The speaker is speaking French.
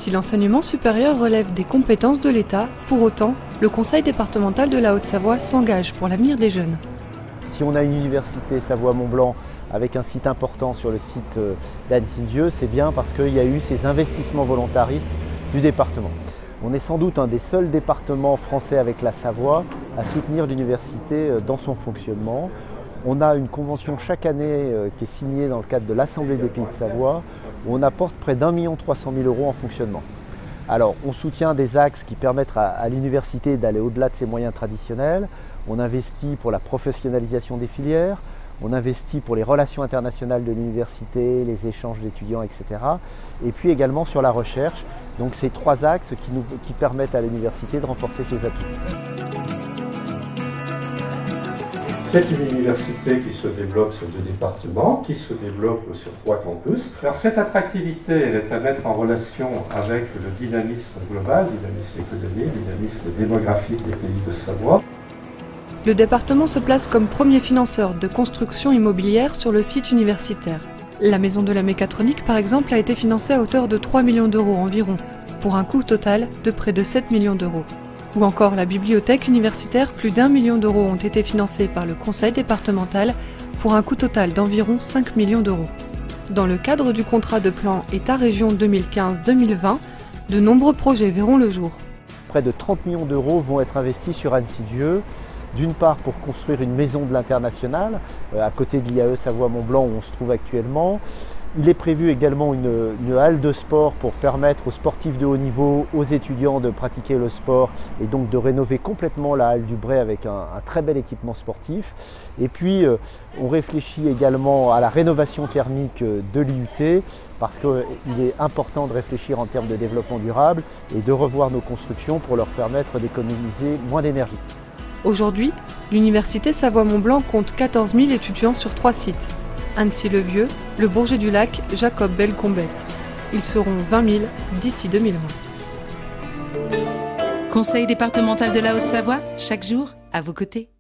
Si l'enseignement supérieur relève des compétences de l'État, pour autant, le Conseil départemental de la Haute-Savoie s'engage pour l'avenir des jeunes. Si on a une université Savoie-Mont-Blanc avec un site important sur le site d'Annecy-le-Vieux, c'est bien parce qu'il y a eu ces investissements volontaristes du département. On est sans doute un des seuls départements français avec la Savoie à soutenir l'université dans son fonctionnement. On a une convention chaque année qui est signée dans le cadre de l'Assemblée des Pays de Savoie où on apporte près d'1,3 million € en fonctionnement. Alors, on soutient des axes qui permettent à l'université d'aller au-delà de ses moyens traditionnels. On investit pour la professionnalisation des filières, on investit pour les relations internationales de l'université, les échanges d'étudiants, etc. Et puis également sur la recherche. Donc, c'est 3 axes qui permettent à l'université de renforcer ses atouts. C'est une université qui se développe sur 2 départements, qui se développe sur 3 campus. Alors cette attractivité, elle est à mettre en relation avec le dynamisme global, dynamisme économique, dynamisme démographique des pays de Savoie. Le département se place comme premier financeur de construction immobilière sur le site universitaire. La maison de la mécatronique, par exemple, a été financée à hauteur de 3 millions € environ, pour un coût total de près de 7 millions €. Ou encore la bibliothèque universitaire, plus d'1 million € ont été financés par le conseil départemental pour un coût total d'environ 5 millions €. Dans le cadre du contrat de plan État-région 2015-2020, de nombreux projets verront le jour. Près de 30 millions € vont être investis sur Annecy-le-Vieux, d'une part pour construire une maison de l'international, à côté de l'IAE Savoie-Mont-Blanc où on se trouve actuellement. Il est prévu également une halle de sport pour permettre aux sportifs de haut niveau, aux étudiants de pratiquer le sport et donc de rénover complètement la halle du Bray avec un très bel équipement sportif. Et puis on réfléchit également à la rénovation thermique de l'IUT parce qu'il est important de réfléchir en termes de développement durable et de revoir nos constructions pour leur permettre d'économiser moins d'énergie. Aujourd'hui, l'université Savoie-Mont-Blanc compte 14 000 étudiants sur 3 sites. Annecy-le-Vieux, le Bourget-du-Lac, Jacob-Belle-Combette. Ils seront 20 000 d'ici 2020. Conseil départemental de la Haute-Savoie, chaque jour à vos côtés.